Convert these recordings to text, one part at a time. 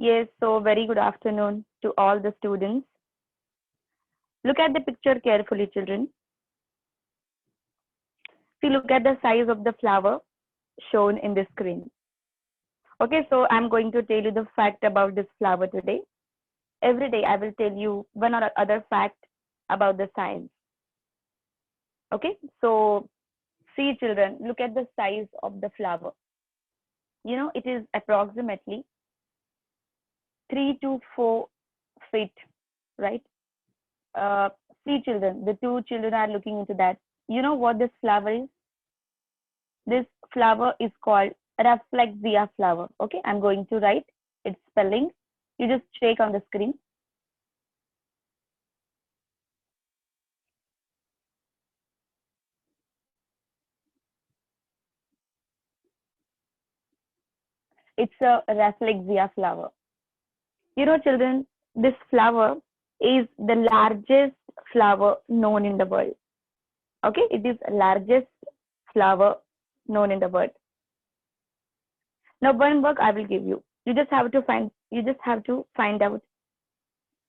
Yes, so very good afternoon to all the students. Look at the picture carefully, children. See, look at the size of the flower shown in the screen. Okay, so I'm going to tell you the fact about this flower today. Every day I will tell you one or other fact about the science. Okay, so see, children, look at the size of the flower. You know, it is approximately 3 to 4 feet, right? Uh, See, children, the two children are looking into that. You know what this flower is? This flower is called Rafflesia flower. Okay, I'm going to write its spelling. You just check on the screen. It's a Rafflesia flower. You know, children, this flower is the largest flower known in the world. Okay, it is the largest flower known in the world. Now, one work I will give you. You just have to find out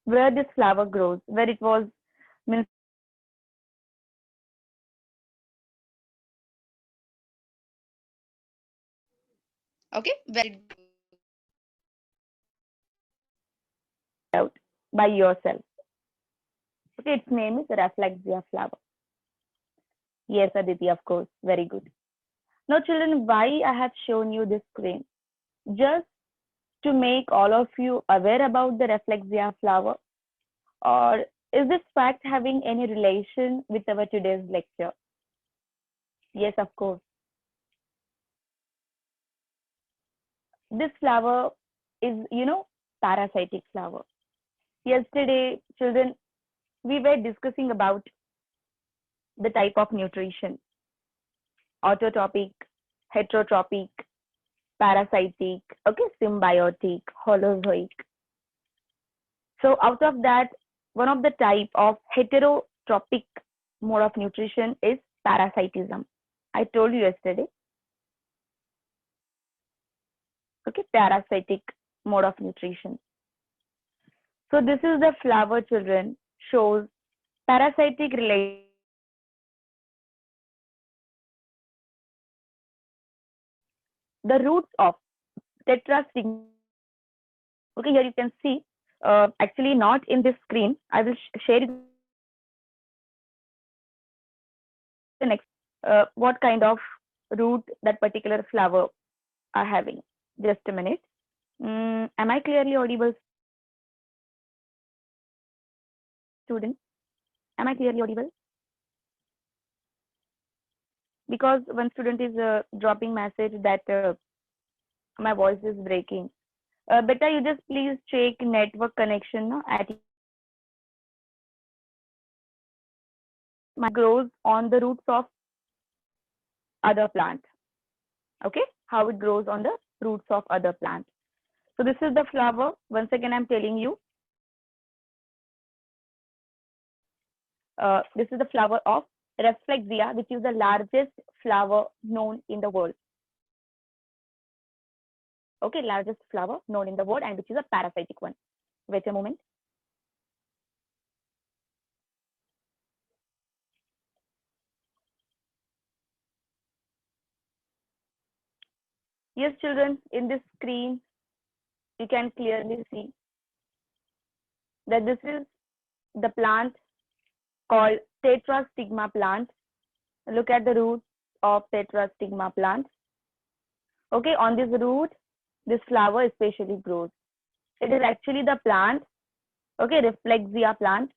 where this flower grows, where it was means Okay, very good. out by yourself. Okay, its name is Rafflesia flower. Yes, Aditi, of course. Very good. Now, children, why I have shown you this screen? Just to make all of you aware about the Rafflesia flower, or is this fact having any relation with our today's lecture? Yes, of course. This flower is, parasitic flower. Yesterday, children, we were discussing about the type of nutrition: autotrophic, heterotrophic, parasitic, okay, symbiotic, holozoic. So out of that, one of the type of heterotrophic mode of nutrition is parasitism. I told you yesterday. Okay, parasitic mode of nutrition. So this is the flower, children, shows parasitic relation. The roots of tetrastigma. Okay, here you can see. Actually, not in this screen. I will share it the next. What kind of root that particular flower are having? Just a minute. Am I clearly audible, student? Am I clearly audible? Because one student is dropping message that my voice is breaking. Beta, you just please check network connection no, at my grows on the roots of other plant. Okay, how it grows on the roots of other plant. So this is the flower. Once again, I'm telling you, this is the flower of Rafflesia, which is the largest flower known in the world. Okay, largest flower known in the world, and which is a parasitic one. Wait a moment. Yes, children, in this screen, you can clearly see that this is the plant called tetrastigma plant. Look at the roots of tetrastigma plant. Okay, on this root, this flower especially grows. It is actually the plant, okay, Rafflesia plant.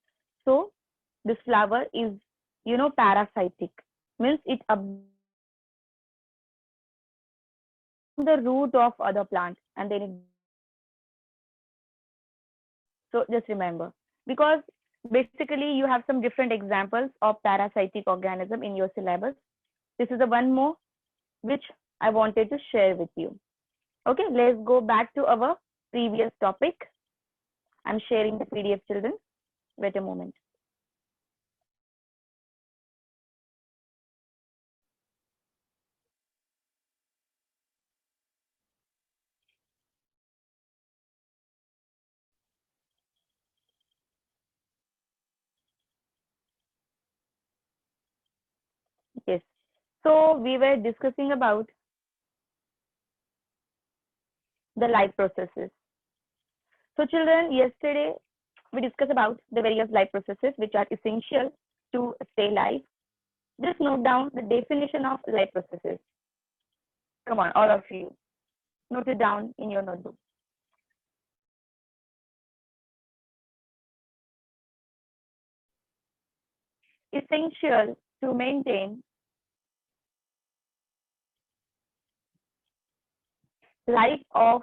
So this flower is, parasitic. Means it absorbs the root of other plant and then it. So just remember, because basically you have some different examples of parasitic organism in your syllabus. This is the one more which I wanted to share with you. Okay, let's go back to our previous topic. I'm sharing the PDF, children. Wait a moment. So we were discussing about the life processes. So children, yesterday we discussed about the various life processes which are essential to stay alive. Just note down the definition of life processes. Come on, all of you. Note it down in your notebook. Essential to maintain life of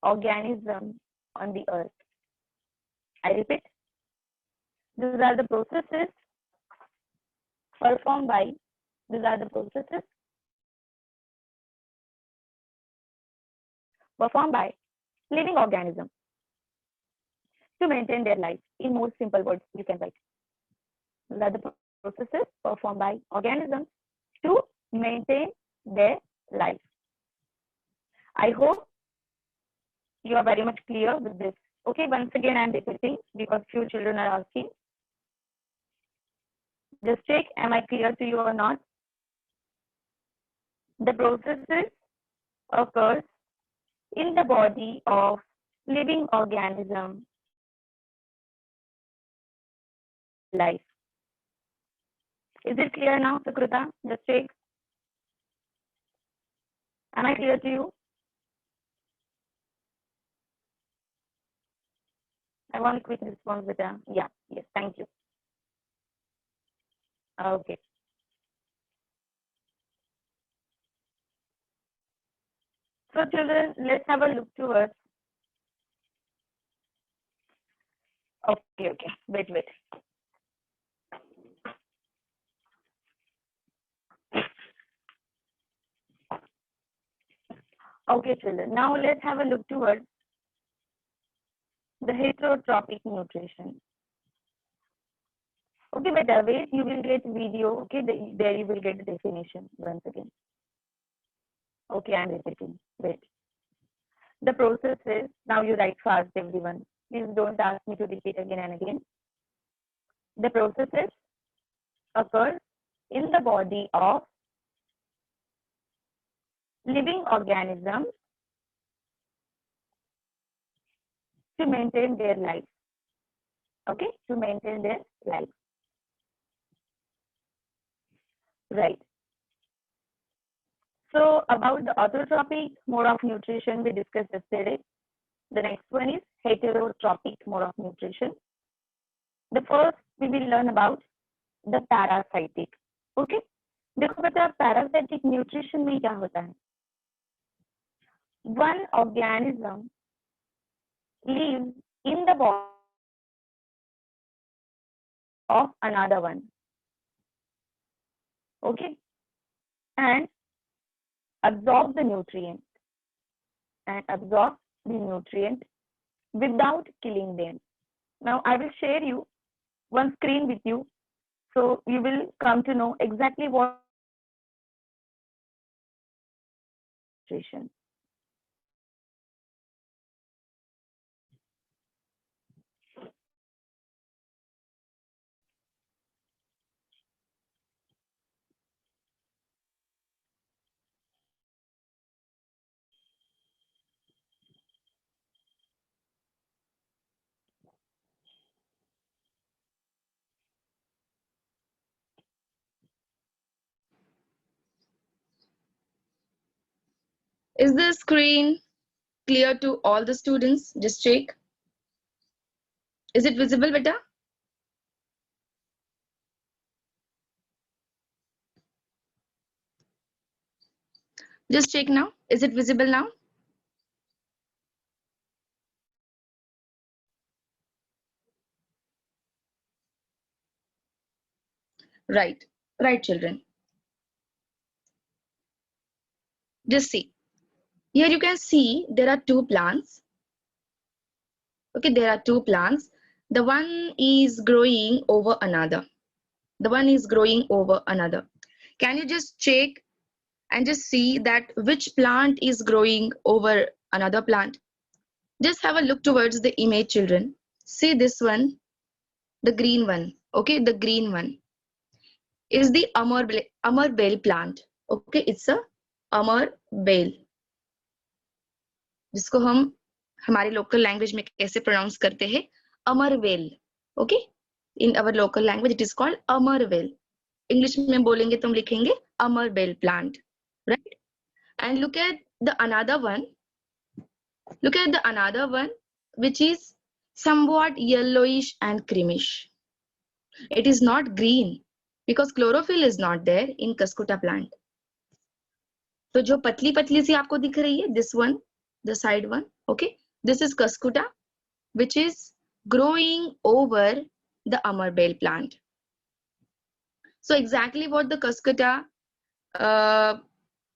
organism on the earth. I repeat, these are the processes performed by living organisms to maintain their life. In more simple words, you can write. These are the processes performed by organisms to maintain their life. I hope you are very much clear with this. Okay, once again I am repeating because few children are asking. Just check, am I clear to you or not? The processes occurs in the body of living organism life. Is it clear now, Sukruta? Just check. Am I clear to you? I want a quick response, Vita. Yeah, yes, thank you. Okay. So children, let's have a look towards. Okay, wait. Okay, children, now let's have a look towards the heterotrophic nutrition. Okay, but wait, you will get video. Okay, there you will get the definition once again. Okay, I'm repeating. Wait. The process is, now you write fast, everyone. Please don't ask me to repeat again and again. The processes occur in the body of living organisms to maintain their life. Okay, to maintain their life. Right. So about the autotrophic mode of nutrition we discussed yesterday. The next one is heterotrophic mode of nutrition. The first we will learn about the parasitic. Okay. देखो बेटा parasitic nutrition में क्या होता है? One organism lives in the body of another one. Okay, and absorb the nutrient without killing them. Now I will share you one screen with you, so you will come to know exactly what nutrition. Is the screen clear to all the students? Just check. Is it visible, beta? Just check now. Is it visible now? Right, children. Just see. Here you can see there are two plants. Okay, there are two plants. The one is growing over another. Can you just check and just see that which plant is growing over another plant? Just have a look towards the image, children. See this one, the green one. Okay, the green one is the Amarbel plant. Okay, it's a amar bel, जिसको हम हमारी local language में कैसे pronounce करते हैं, अमरवेल. Okay, in our local language it is called amarvel. English में बोलेंगे तो हम लिखेंगे अमरवेल plant, right. And look at the another one which is somewhat yellowish and creamish. It is not green because chlorophyll is not there in Cuscuta plant. तो जो पतली पतली सी आपको दिख रही है, this one, the side one, okay, this is Cuscuta which is growing over the Amarbel plant. So exactly what the Cuscuta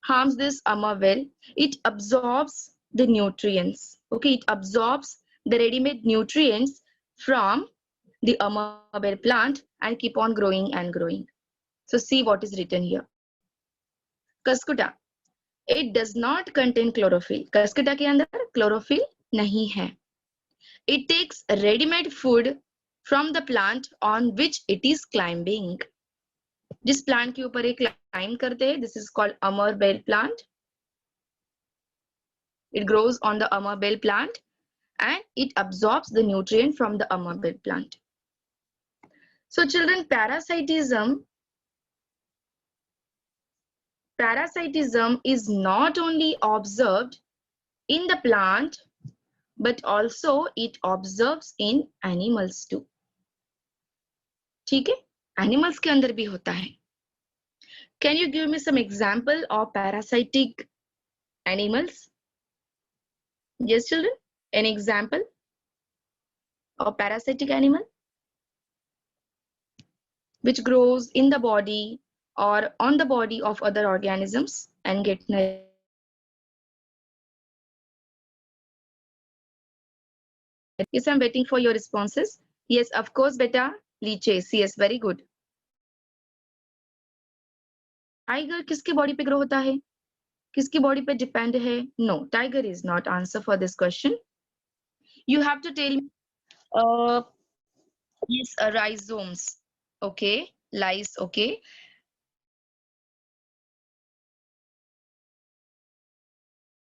harms this Amarbel, it absorbs the nutrients, okay, it absorbs the ready-made nutrients from the Amarbel plant and keep on growing and growing. So see what is written here. Cuscuta, it does not contain chlorophyll. Cuscuta के अंदर chlorophyll नहीं है. It takes ready-made food from the plant on which it is climbing. जिस plant के ऊपर ये climb करते हैं, this is called Amarbel plant. It grows on the Amarbel plant and it absorbs the nutrient from the Amarbel plant. So children, parasitism is not only observed in the plant but also it observes in animals too. ठीक है, animals के अंदर भी होता है. Can you give me some example of parasitic animals? Yes, children, an example of parasitic animal which grows in the body or on the body of other organisms and get nourished. Yes, I'm waiting for your responses. Yes, of course, beta. Leeches. Yes, very good. Tiger किसके body पे grow होता है? किसकी body पे depend है? No, tiger is not answer for this question. You have to tell me. Yes, rhizomes. Okay, lice. Okay.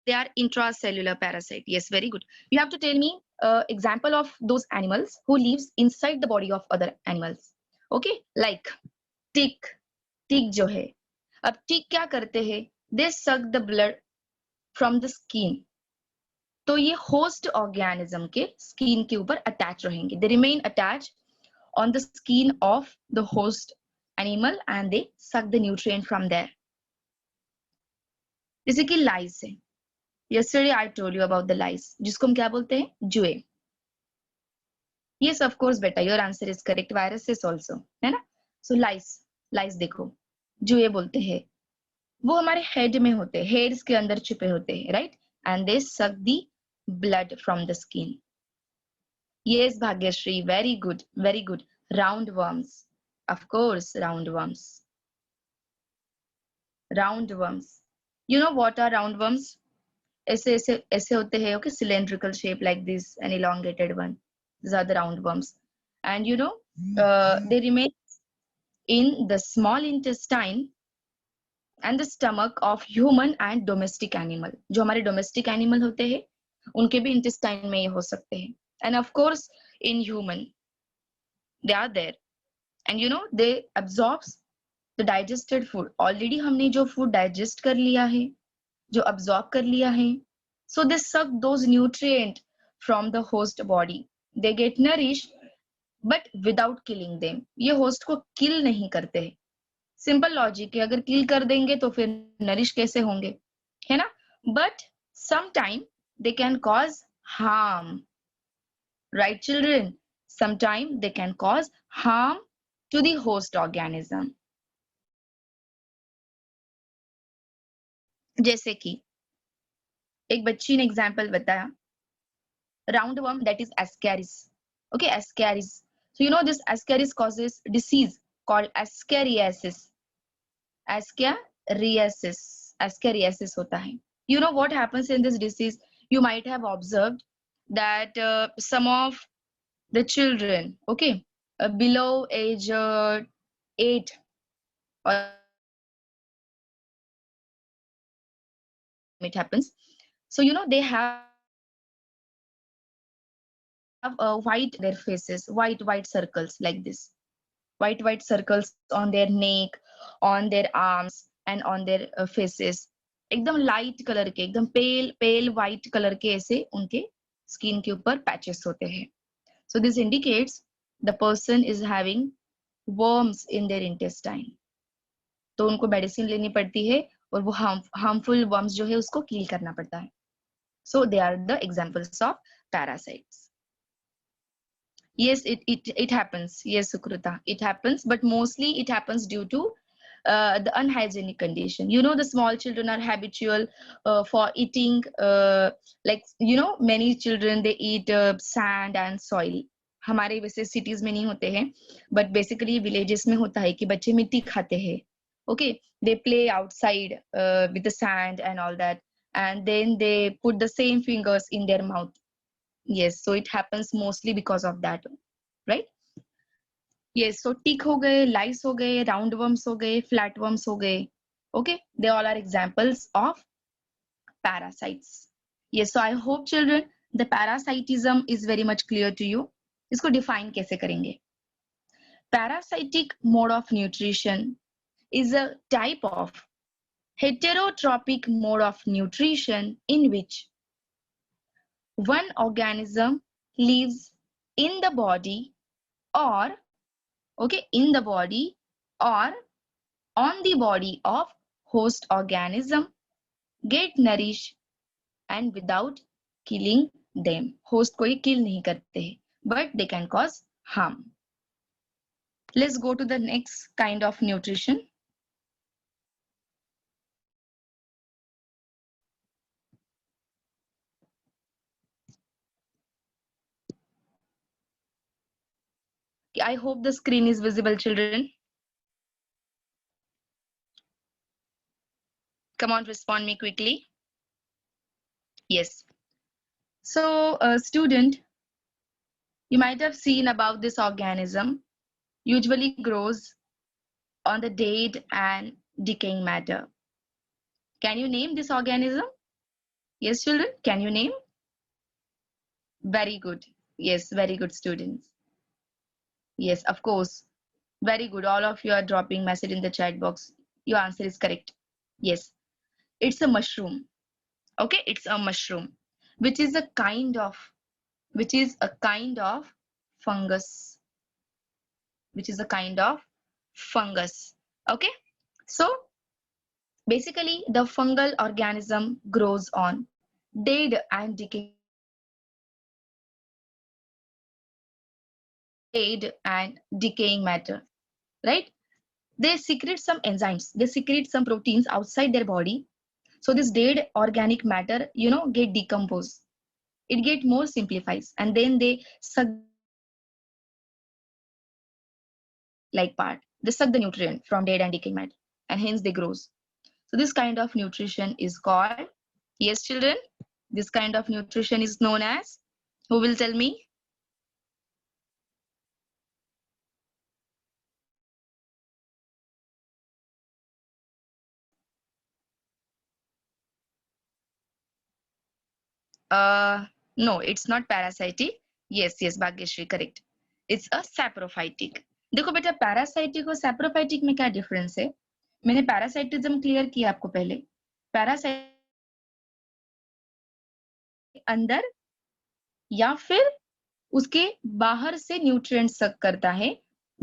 They are intracellular parasite. Yes, very good. You have to tell me example of those animals who lives inside the body of other animals. Okay, like tick. Tick जो है, अब tick क्या करते हैं? They suck the blood from the skin. तो ये host organism के skin के ऊपर attach रहेंगे. They remain attached on the skin of the host animal and they suck the nutrient from there. जैसे कि lice है. Yesterday I told you about the lice, जिसको हम क्या बोलते हैं? जुए. Yes, of course, beta. Your answer is correct. Viruses also, है ना? So lice देखो, जुए बोलते हैं. वो हमारे head में होते हैं, hairs के अंदर छुपे होते हैं, right? And they suck the blood from the skin. Yes, Bhagyashree, very good, very good. Roundworms, of course, roundworms. Roundworms. You know what are roundworms? ऐसे होते हैं, okay, cylindrical shape like this, an elongated one. These are the roundworms. And you know, they remain in the small intestine and the stomach of human and domestic animal. जो हमारे domestic animal होते हैं, उनके भी intestine में ये हो सकते हैं. And of course, in human, they are there. And you know, they absorbs the digested food. Already हमने जो food digest कर लिया है, जो absorb कर लिया है, so they suck those nutrients from the host body. They get nourished but without killing them. ये host को kill नहीं करते हैं. Simple logic है, अगर kill कर देंगे तो फिर nourish कैसे होंगे, है ना? But sometime they can cause harm. Right, children? Sometime they can cause harm to the host organism. जैसे कि एक बच्ची ने एग्जाम्पल बताया, roundworm, that is ascaris. Okay, ascaris. So you know this ascaris causes disease called ascariasis. Ascariasis होता है. You know what happens in this disease? You might have observed that some of the children, okay, below age 8 or it happens. So they have white their faces, white circles like this, white circles on their neck, on their arms and on their faces. एकदम light colour के, एकदम पेल पेल white colour के ऐसे उनके skin के ऊपर patches होते हैं. So this indicates the person is having worms in their intestine. तो उनको मेडिसिन लेनी पड़ती है और वो हार्मफुल वर्म्स जो है उसको किल करना पड़ता है. So they are the examples of parasites. Yes, it happens. Yes, Sukruta, it happens, but mostly it happens due to the unhygienic condition. The small children are habitual for eating, like many children they eat sand and soil. हमारे वैसे cities में नहीं होते हैं, but basically villages में होता है कि बच्चे मिट्टी खाते हैं. Okay, they play outside with the sand and all that, and then they put the same fingers in their mouth. Yes, so it happens mostly because of that, right? Yes, so tick हो गए, lice हो गए, roundworms हो गए, flatworms हो गए. Okay, they all are examples of parasites. Yes, so I hope children the parasitism is very much clear to you. इसको define कैसे करेंगे? Parasitic mode of nutrition is a type of heterotrophic mode of nutrition in which one organism lives in the body or in the body or on the body of host organism, get nourished and without killing them. Host को ये kill नहीं करते हैं, but they can cause harm. Let's go to the next kind of nutrition. I hope the screen is visible, children. Come on, respond me quickly. Yes. So, student, you might have seen about this organism usually grows on the dead and decaying matter. Can you name this organism? Yes, children, can you name? Very good. Yes, very good, students. Yes, of course. Very good. All of you are dropping message in the chat box. Your answer is correct. Yes, it's a mushroom. Okay, it's a mushroom, which is a kind of fungus. Which is a kind of fungus. Okay, so basically the fungal organism grows on dead and decaying matter, right? They secrete some enzymes, they secrete some proteins outside their body. So this dead organic matter, get decomposed. It get more simplifies, and then they suck like part. They suck the nutrient from dead and decaying matter, and hence they grows. So this kind of nutrition is called, yes, children, this kind of nutrition is known as, who will tell me? No, it's not parasitic. Yes, Bhagyashree, correct. It's a saprophytic. देखो बेटा parasitic और saprophytic में क्या difference है? मैंने parasitism clear किया आपको पहले. पैरासाइट अंदर या फिर उसके बाहर से न्यूट्रिएंट सक करता है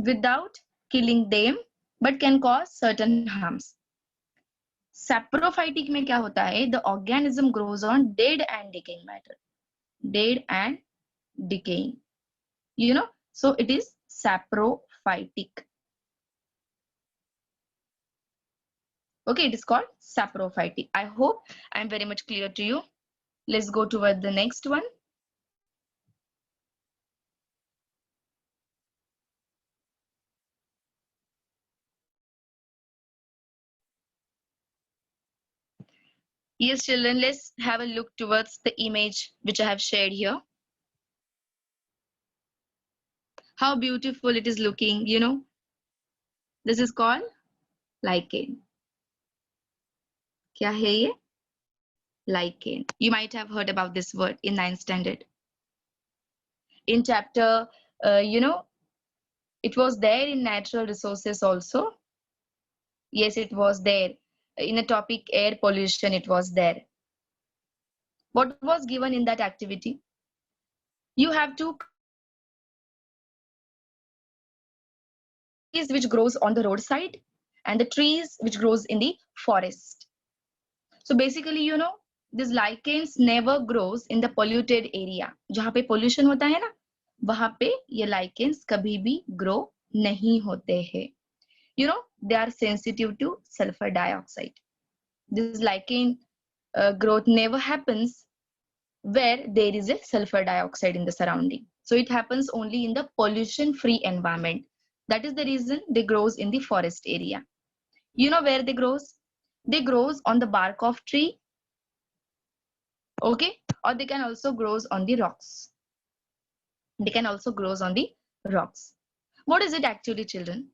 without killing them but can cause certain harms. Saprophytic में क्या होता है? The organism grows on dead and decaying matter. Dead and decaying, so it is saprophytic. Okay, it is called saprophytic. I hope I'm very much clear to you. Let's go toward the next one. Yes, children, let's have a look towards the image which I have shared here. How beautiful it is looking, This is called lichen. क्या है ये? Lichen. You might have heard about this word in 9th standard. In chapter, it was there in natural resources also. Yes, it was there. In the topic air pollution, it was there. What was given in that activity? You have to trees which grows on the roadside and the trees which grows in the forest. So basically, this lichens never grows in the polluted area. जहाँ पे pollution होता है ना, वहाँ पे ये lichens कभी भी grow नहीं होते हैं. They are sensitive to sulfur dioxide. This lichen growth never happens where there is a sulfur dioxide in the surrounding. So it happens only in the pollution-free environment. That is the reason they grows in the forest area. You know where they grows? They grows on the bark of tree, okay? Or they can also grows on the rocks. They can also grows on the rocks. What is it actually, children?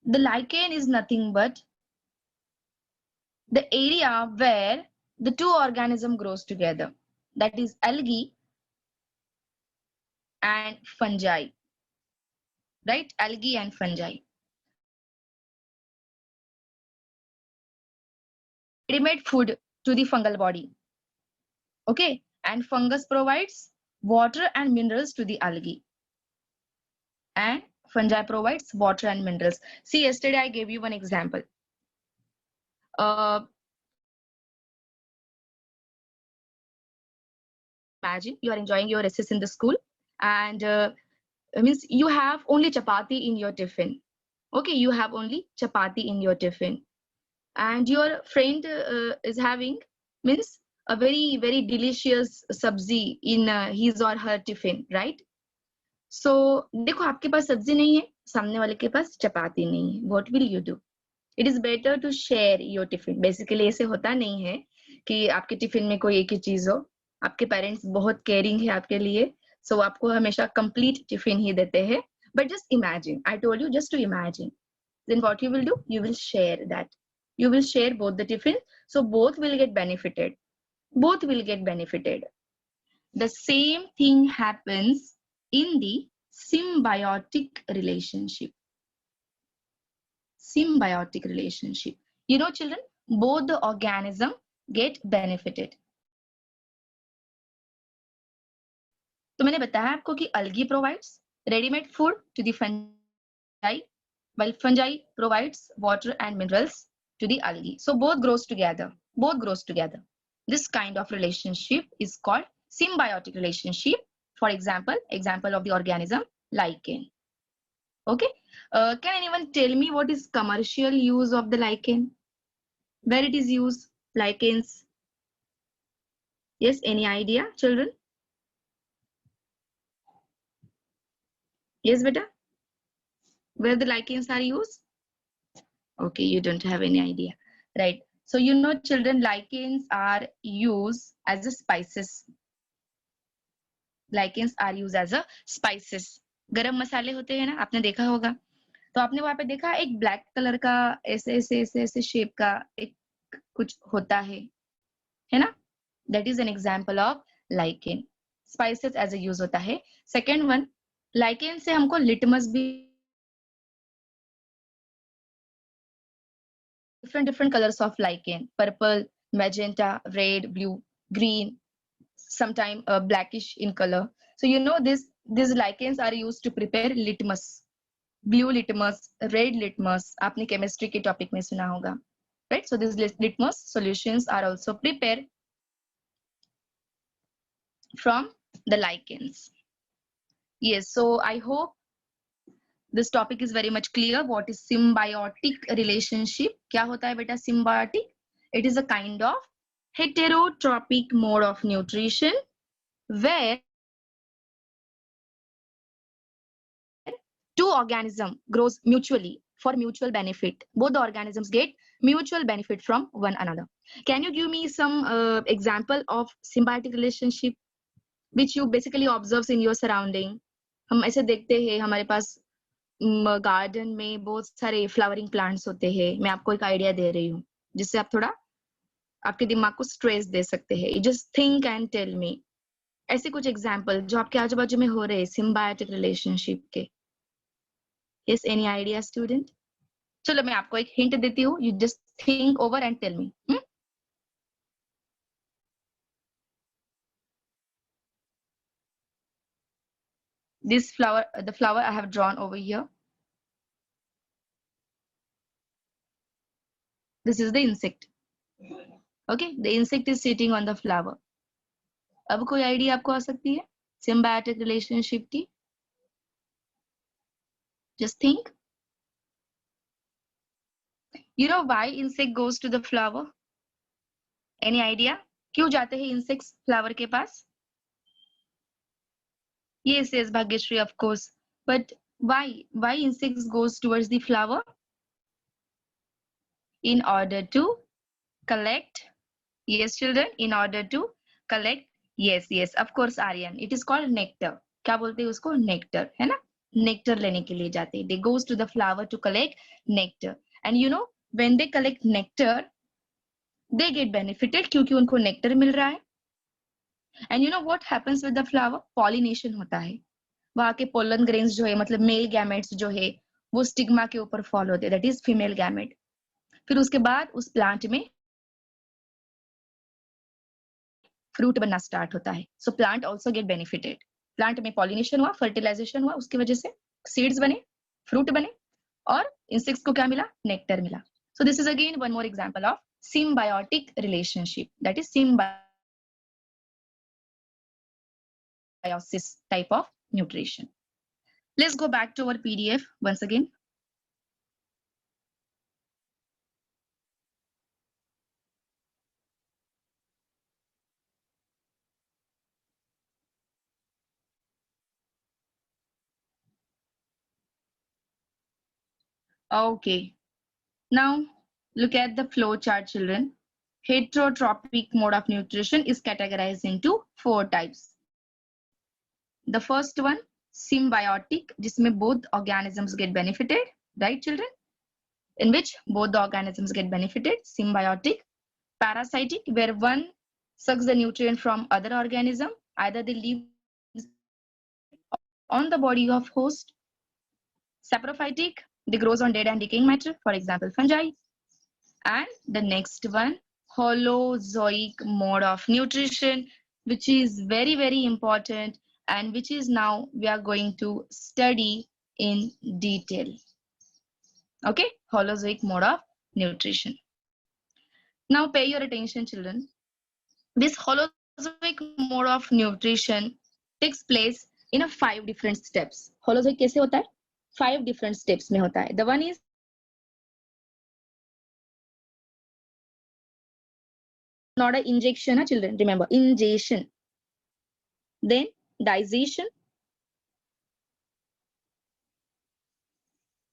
The lichen is nothing but the area where the two organisms grows together. That is algae and fungi. Right? Algae and fungi. Ready-made food to the fungal body. Okay? And fungus provides water and minerals to the algae. And fungi provides water and minerals. See, yesterday I gave you one example. Imagine you are enjoying your recess in the school and means you have only chapati in your tiffin. Okay, you have only chapati in your tiffin. And your friend is having means a very, very delicious sabzi in his or her tiffin, right? So, देखो आपके पास सब्जी नहीं है, सामने वाले के पास चपाती नहीं है. What will you do? It is better to share your tiffin. Basically ऐसे होता नहीं है कि आपके टिफिन में कोई एक ही चीज हो. आपके पेरेंट्स बहुत केयरिंग है आपके लिए, so आपको हमेशा complete टिफिन ही देते हैं. But just imagine, I told you just to imagine. Then what you will do? You will share that. You will share both the tiffin, so both will get benefited. Both will get benefited. The same thing happens in the symbiotic relationship. Symbiotic relationship. You know, children, both the organism get benefited. तो मैंने बताया आपको कि algae provides ready-made food to the fungi, while fungi provides water and minerals to the algae. So both grows together. Both grows together. This kind of relationship is called symbiotic relationship. For example of the organism lichen. Okay. Can anyone tell me what is commercial use of the lichen? Where it is used? Lichens. Yes, any idea, children? Yes, beta? Where the lichens are used? Okay, you don't have any idea. Right. So, children, lichens are used as a spices. Lichens are used as a spices. गरम मसाले होते हैं ना, आपने देखा होगा. तो आपने वहां पे देखा एक ब्लैक कलर का ऐसे शेप का एक कुछ होता है ना? That is an example of lichen. Spices as a use होता है. Second one, lichen से हमको litmus भी different colors of lichen: purple, magenta, red, blue, green, sometime blackish in color. So these lichens are used to prepare litmus, blue litmus, red litmus. आपने chemistry के topic में सुना होगा, right? So these litmus solutions are also prepared from the lichens. Yes, so I hope this topic is very much clear. What is symbiotic relationship? क्या होता है बेटा symbiotic? It is a kind of heterotrophic mode of nutrition where two organisms grows mutually for mutual benefit. Both the organisms get mutual benefit from one another. Can you give me some example of symbiotic relationship which you basically observe in your surrounding? हम ऐसे देखते हैं हमारे पास garden में बहुत सारे flowering plants होते हैं. मैं आपको एक आइडिया दे रही हूँ जिससे आप थोड़ा आपके दिमाग को स्ट्रेस दे सकते हैं. You just think and tell me. ऐसे कुछ एग्जाम्पल जो आपके आजू बाजू में हो रहे हैं सिम्बायोटिक रिलेशनशिप के. Yes, any idea, student? चलो मैं आपको एक हिंट देती हूँ. You just think over and tell me. This flower, the flower I have drawn over here. This is the insect. Okay, the insect is sitting on the flower. अब कोई idea आपको आ सकती है symbiotic relationship की? Just think. You know why insect goes to the flower? Any idea? क्यों जाते हैं insects flower के पास? Yes, yes, Bhagyashree, of course. But why? Why insects goes towards the flower? In order to collect. Yes, children. In order to collect. Yes, yes, of course, Aryan. It is called nectar. क्या बोलते हैं उसको? Nectar, है ना? Nectar लेने के लिए जाते हैं. They goes to the flower to collect nectar. And you know, when they collect nectar, they get benefited क्योंकि उनको nectar मिल रहा है. And you know what happens with the flower? Pollination होता है. वहाँ के पोलन ग्रेन्स जो है मतलब मेल गैमेट्स जो है वो स्टिग्मा के ऊपर फॉल होते हैं. That is female gamete. फिर उसके बाद उस प्लांट में फ्रूट बनना स्टार्ट होता है. So plant also get benefited. Plant में पॉलिनेशन हुआ, फर्टिलाइजेशन हुआ, उसकी वजह से सीड्स बने, फ्रूट बने और इंसेक्ट्स को क्या मिला? नेक्टर मिला. So this is again one more example of symbiotic relationship. That is symbiosis type of nutrition. Let's go back to our PDF once again. Okay. Now look at the flow chart, children. Heterotrophic mode of nutrition is categorized into 4 types. The first one, symbiotic, जिसमें both organisms get benefited, right, children? In which both the organisms get benefited. Symbiotic. Parasitic, where one sucks the nutrient from other organism, either they live on the body of host. Saprophytic, they grows on dead and decaying matter, for example, fungi. And the next one, holozoic mode of nutrition, which is very, very important and which is now we are going to study in detail. Okay, holozoic mode of nutrition. Now pay your attention, children. This holozoic mode of nutrition takes place in a 5 different steps. Holozoic कैसे होता है? 5 different steps में होता है. The one is not an injection, children. Remember, ingestion. Then digestion,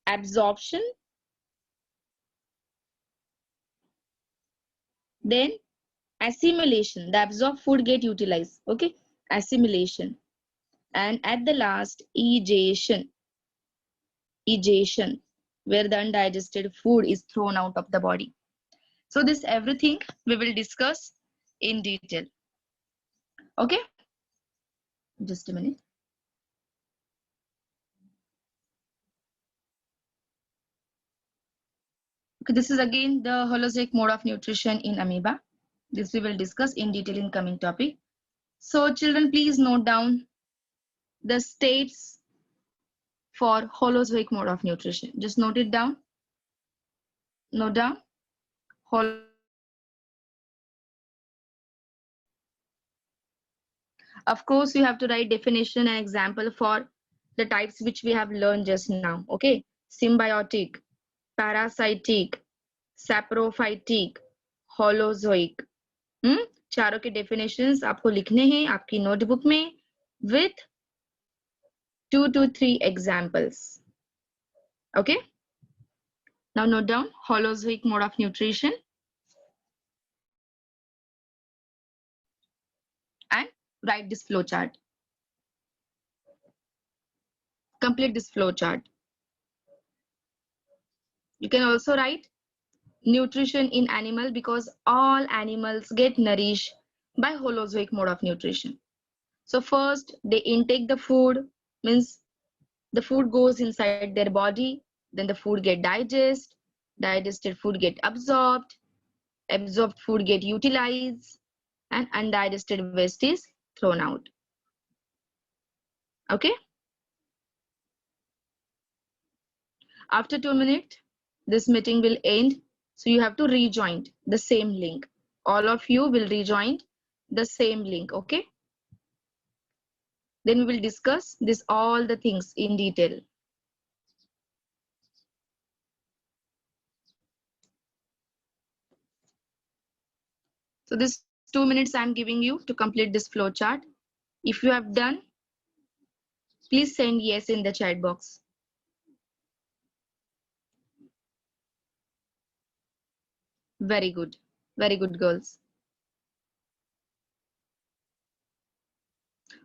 absorption, then assimilation. The absorbed food get utilized. Okay, assimilation, and at the last, egestion. Egestion, where the undigested food is thrown out of the body. So this everything we will discuss in detail. Okay, just a minute. Okay, this is again the holozoic mode of nutrition in amoeba. This we will discuss in detail in coming topic. So children, please note down the states for holozoic mode of nutrition. Just note it down. Note down. Of course, you have to write definition and example for the types which we have learned just now. Okay, symbiotic, parasitic, saprophytic, holozoic. चारों के definitions आपको लिखने हैं आपकी notebook में with 2 to 3 examples. Okay. Now note down holozoic mode of nutrition and write this flow chart. Complete this flow chart. You can also write nutrition in animal because all animals get nourished by holozoic mode of nutrition. So first they intake the food, means the food goes inside their body, then the food get digested food get absorbed, absorbed food get utilized, and undigested waste is thrown out. Okay, after 2 minutes this meeting will end, so you have to rejoin the same link. All of you will rejoin the same link. Okay, then we will discuss this all the things in detail. So this 2 minutes I'm giving you to complete this flow chart. If you have done, please send yes in the chat box. Very good girls.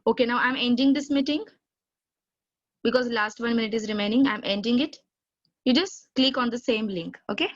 Okay, now I'm ending this meeting because last 1 minute is remaining. I'm ending it. You just click on the same link. Okay.